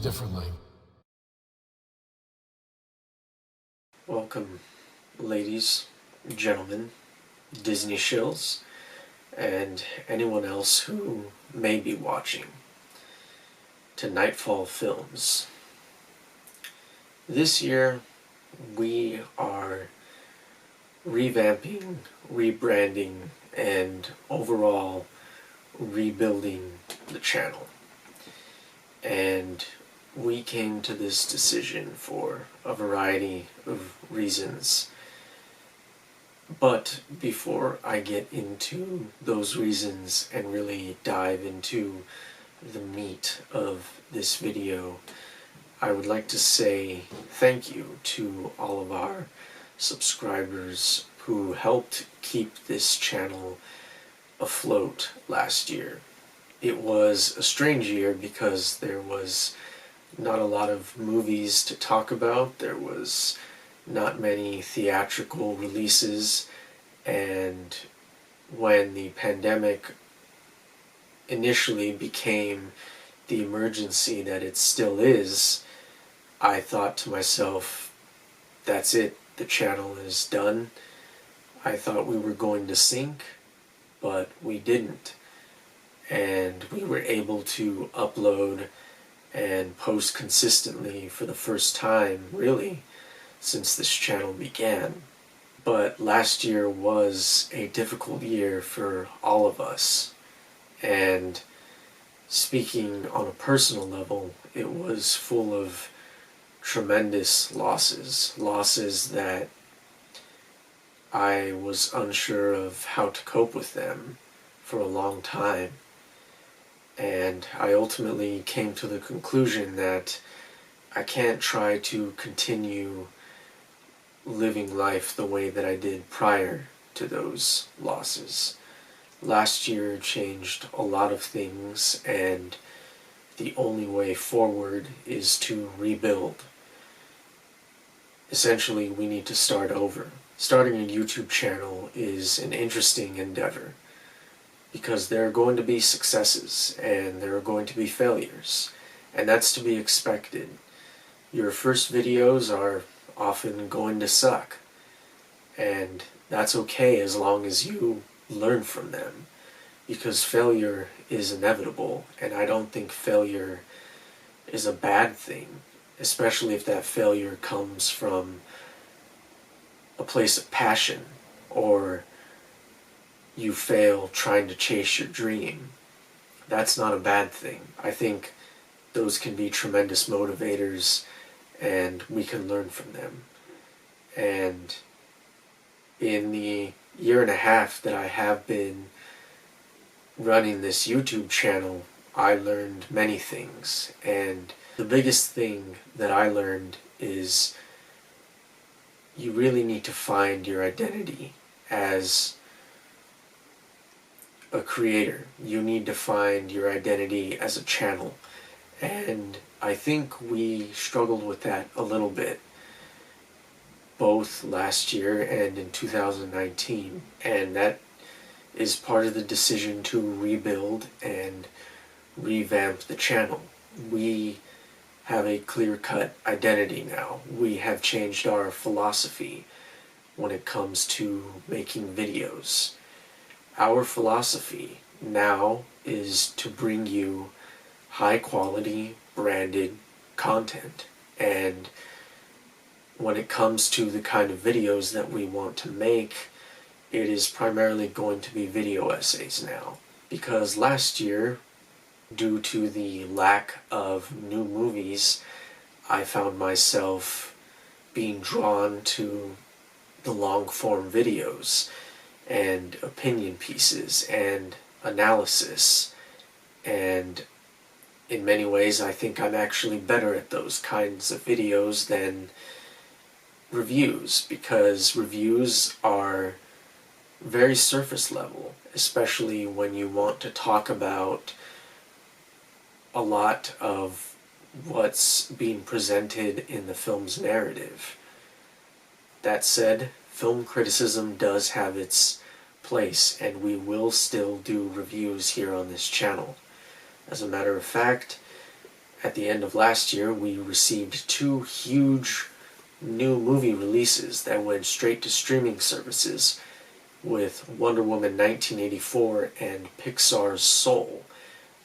differently. Welcome, ladies, gentlemen, Disney shills, and anyone else who may be watching, to Nightfall Films. This year, we are revamping, rebranding, and overall rebuilding the channel. And we came to this decision for a variety of reasons. But before I get into those reasons and really dive into the meat of this video, I would like to say thank you to all of our subscribers who helped keep this channel afloat last year. It was a strange year because there was not a lot of movies to talk about. There was not many theatrical releases, and when the pandemic initially became the emergency that it still is, I thought to myself, that's it, the channel is done. I thought we were going to sink, but we didn't. And we were able to upload and post consistently for the first time, really, since this channel began. But last year was a difficult year for all of us. And speaking on a personal level, it was full of tremendous losses. Losses that I was unsure of how to cope with them for a long time. And I ultimately came to the conclusion that I can't try to continue living life the way that I did prior to those losses. Last year changed a lot of things, and the only way forward is to rebuild. Essentially, we need to start over. Starting a YouTube channel is an interesting endeavor, because there are going to be successes and there are going to be failures, and that's to be expected. Your first videos are often going to suck, and that's okay as long as you learn from them, because failure is inevitable, and I don't think failure is a bad thing, especially if that failure comes from a place of passion, or you fail trying to chase your dream. That's not a bad thing. I think those can be tremendous motivators, and we can learn from them. And in the year and a half that I have been running this YouTube channel, I learned many things. And the biggest thing that I learned is you really need to find your identity as a creator. You need to find your identity as a channel. And I think we struggled with that a little bit, both last year and in 2019. And that is part of the decision to rebuild and revamp the channel. We have a clear-cut identity now. We have changed our philosophy when it comes to making videos. Our philosophy now is to bring you high-quality, branded content. And when it comes to the kind of videos that we want to make, it is primarily going to be video essays now. Because last year, due to the lack of new movies, I found myself being drawn to the long-form videos and opinion pieces and analysis, and in many ways I think I'm actually better at those kinds of videos than reviews, because reviews are very surface level, especially when you want to talk about a lot of what's being presented in the film's narrative. That said, film criticism does have its place, and we will still do reviews here on this channel. As a matter of fact, at the end of last year, we received 2 huge new movie releases that went straight to streaming services with Wonder Woman 1984 and Pixar's Soul.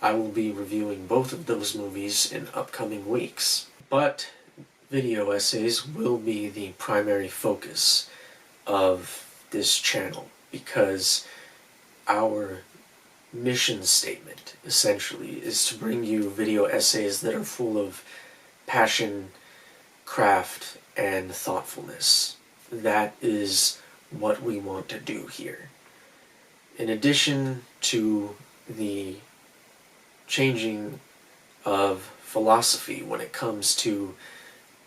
I will be reviewing both of those movies in upcoming weeks. But video essays will be the primary focus of this channel because our mission statement, essentially, is to bring you video essays that are full of passion, craft, and thoughtfulness. That is what we want to do here. In addition to the changing of philosophy when it comes to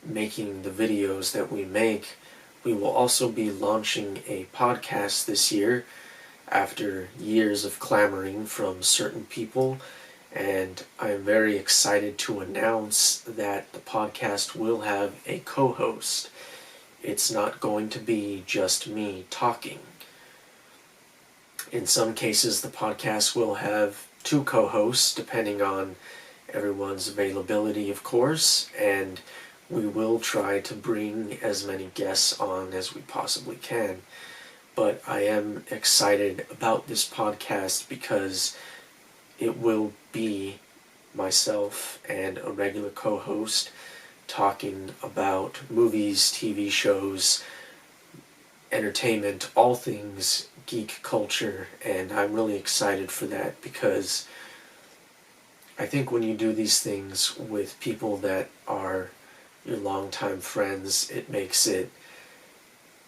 making the videos that we make, we will also be launching a podcast this year after years of clamoring from certain people, and I am very excited to announce that the podcast will have a co-host. It's not going to be just me talking. In some cases, the podcast will have 2 co-hosts, depending on everyone's availability, of course, and we will try to bring as many guests on as we possibly can. But I am excited about this podcast because it will be myself and a regular co-host talking about movies, TV shows, entertainment, all things geek culture, and I'm really excited for that because I think when you do these things with people that are your longtime friends, it makes it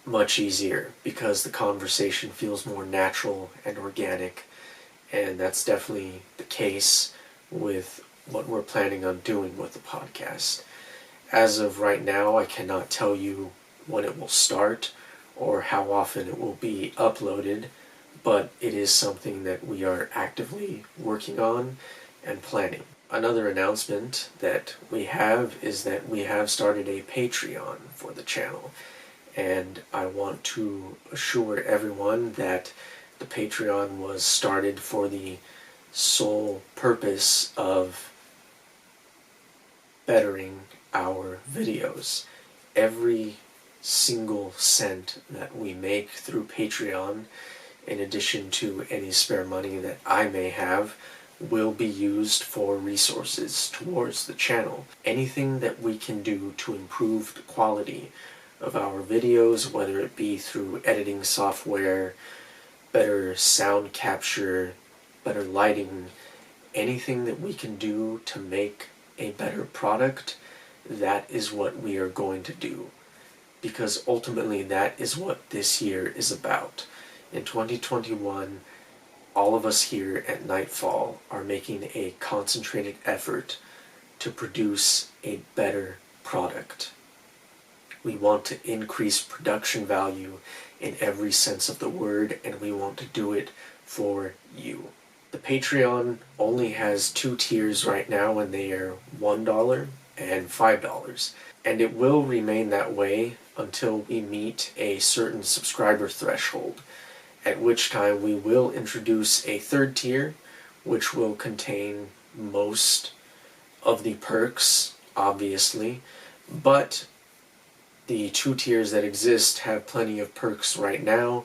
much easier because the conversation feels more natural and organic, and that's definitely the case with what we're planning on doing with the podcast. As of right now, I cannot tell you when it will start or how often it will be uploaded, but it is something that we are actively working on and planning. Another announcement that we have is that we have started a Patreon for the channel, and I want to assure everyone that the Patreon was started for the sole purpose of bettering our videos. Every single cent that we make through Patreon, in addition to any spare money that I may have, will be used for resources towards the channel. Anything that we can do to improve the quality of our videos, whether it be through editing software, better sound capture, better lighting, anything that we can do to make a better product, that is what we are going to do. Because ultimately that is what this year is about. In 2021, all of us here at Nightfall are making a concentrated effort to produce a better product. We want to increase production value in every sense of the word, and we want to do it for you. The Patreon only has 2 tiers right now, and they are $1 and $5. And it will remain that way until we meet a certain subscriber threshold, at which time we will introduce a 3rd tier, which will contain most of the perks, obviously, but the 2 tiers that exist have plenty of perks right now,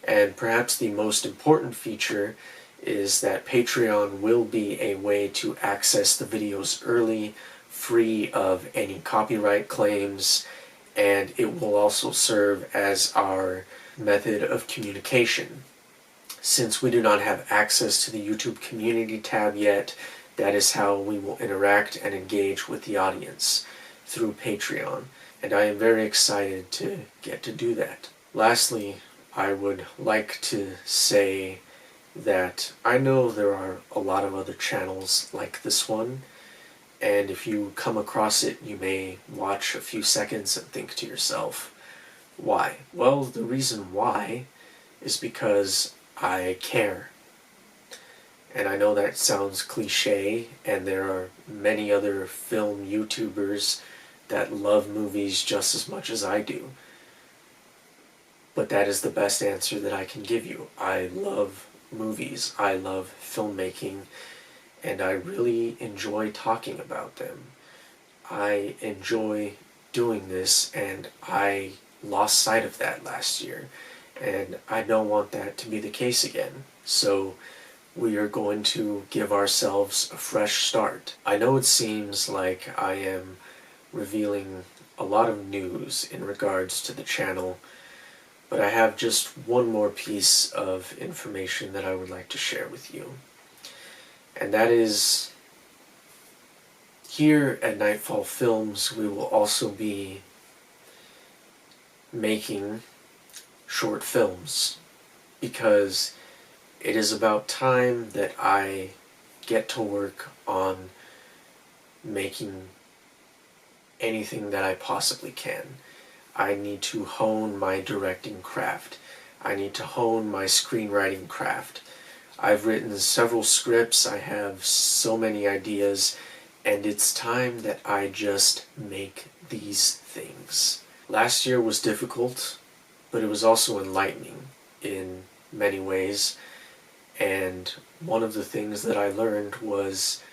and perhaps the most important feature is that Patreon will be a way to access the videos early, free of any copyright claims, and it will also serve as our method of communication. Since we do not have access to the YouTube community tab yet, that is how we will interact and engage with the audience, through Patreon, and I am very excited to get to do that. Lastly, I would like to say that I know there are a lot of other channels like this one, and if you come across it, you may watch a few seconds and think to yourself, why? Well, the reason why is because I care. And I know that sounds cliche, and there are many other film YouTubers that love movies just as much as I do. But that is the best answer that I can give you. I love movies. I love filmmaking. and I really enjoy talking about them. I enjoy doing this, and I lost sight of that last year, and I don't want that to be the case again. So we are going to give ourselves a fresh start. I know it seems like I am revealing a lot of news in regards to the channel, but I have just one more piece of information that I would like to share with you. And that is, here at Nightfall Films, we will also be making short films, because it is about time that I get to work on making anything that I possibly can. I need to hone my directing craft. I need to hone my screenwriting craft. I've written several scripts, I have so many ideas, and it's time that I just make these things. Last year was difficult, but it was also enlightening in many ways, and one of the things that I learned was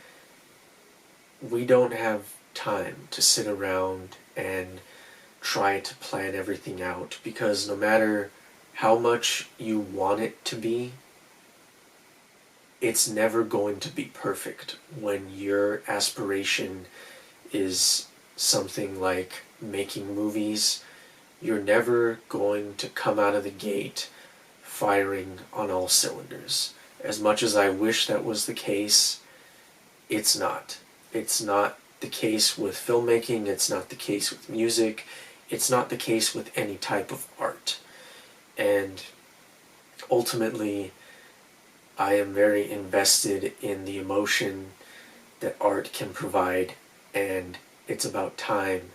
we don't have time to sit around and try to plan everything out, because no matter how much you want it to be, it's never going to be perfect when your aspiration is something like making movies. You're never going to come out of the gate firing on all cylinders. As much as I wish that was the case, it's not. It's not the case with filmmaking, it's not the case with music, it's not the case with any type of art. And ultimately, I am very invested in the emotion that art can provide, and it's about time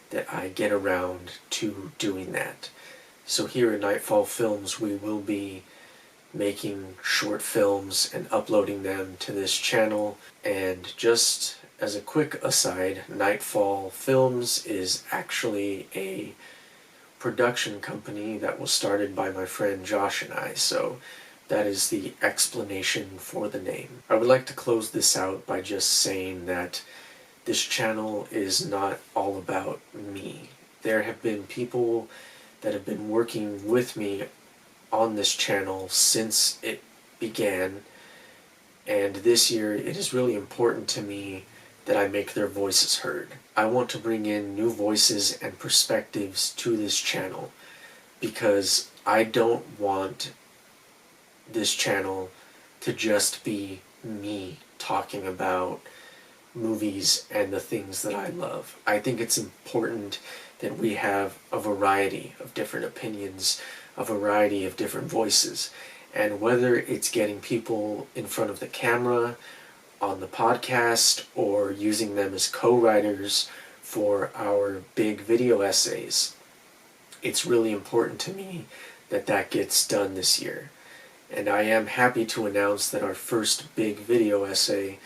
that I get around to doing that. So here at Nightfall Films, we will be making short films and uploading them to this channel. And just as a quick aside, Nightfall Films is actually a production company that was started by my friend Josh and I, so that is the explanation for the name. I would like to close this out by just saying that this channel is not all about me. There have been people that have been working with me on this channel since it began, and this year it is really important to me that I make their voices heard. I want to bring in new voices and perspectives to this channel, because I don't want this channel to just be me talking about movies and the things that I love. I think it's important that we have a variety of different opinions, a variety of different voices, and whether it's getting people in front of the camera, on the podcast, or using them as co-writers for our big video essays, it's really important to me that that gets done this year. And I am happy to announce that our first big video essay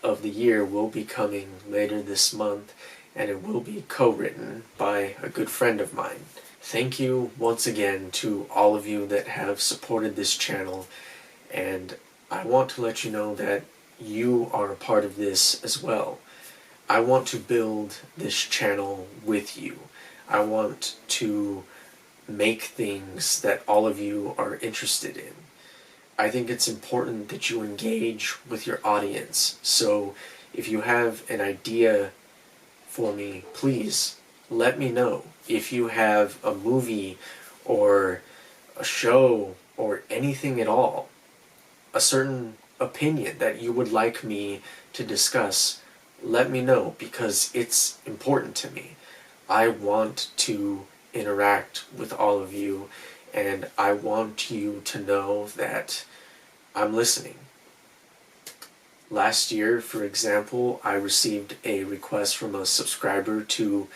of the year will be coming later this month, and it will be co-written by a good friend of mine. Thank you once again to all of you that have supported this channel, and I want to let you know that you are a part of this as well. I want to build this channel with you. I want to make things that all of you are interested in. I think it's important that you engage with your audience. So if you have an idea for me, please let me know. If you have a movie or a show or anything at all, a certain opinion that you would like me to discuss, let me know, because it's important to me. I want to interact with all of you, and I want you to know that I'm listening. Last year, for example, I received a request from a subscriber to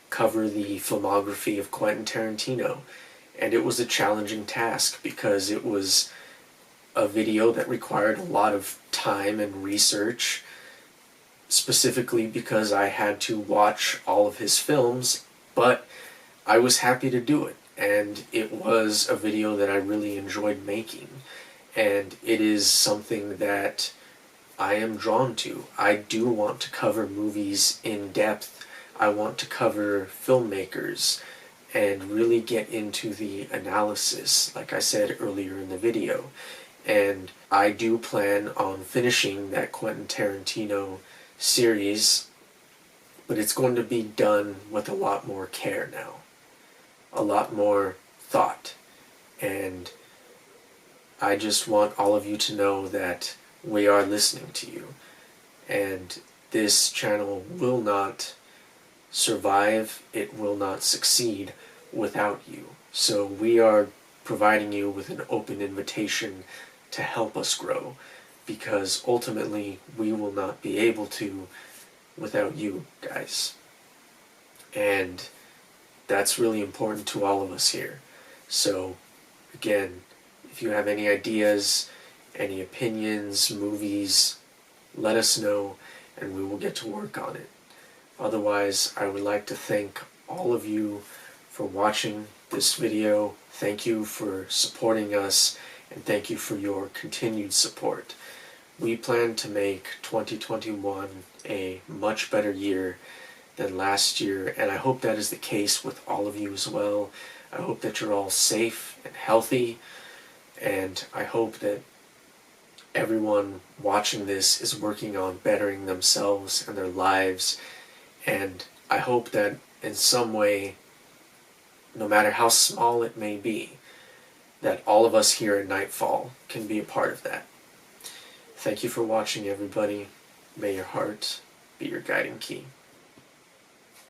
cover the filmography of Quentin Tarantino, and it was a challenging task because it was a video that required a lot of time and research, specifically because I had to watch all of his films, but I was happy to do it, and it was a video that I really enjoyed making, and it is something that I am drawn to. I do want to cover movies in depth. I want to cover filmmakers and really get into the analysis, like I said earlier in the video. And I do plan on finishing that Quentin Tarantino series, but it's going to be done with a lot more care now, a lot more thought. And I just want all of you to know that we are listening to you. And this channel will not survive, it will not succeed without you. So we are providing you with an open invitation to help us grow, because ultimately we will not be able to without you guys. And that's really important to all of us here. So again, if you have any ideas, any opinions, movies, let us know and we will get to work on it. Otherwise, I would like to thank all of you for watching this video. Thank you for supporting us, and thank you for your continued support. We plan to make 2021 a much better year than last year, and I hope that is the case with all of you as well. I hope that you're all safe and healthy, and I hope that everyone watching this is working on bettering themselves and their lives, and I hope that in some way, no matter how small it may be, that all of us here at Nightfall can be a part of that. Thank you for watching, everybody. May your heart be your guiding key.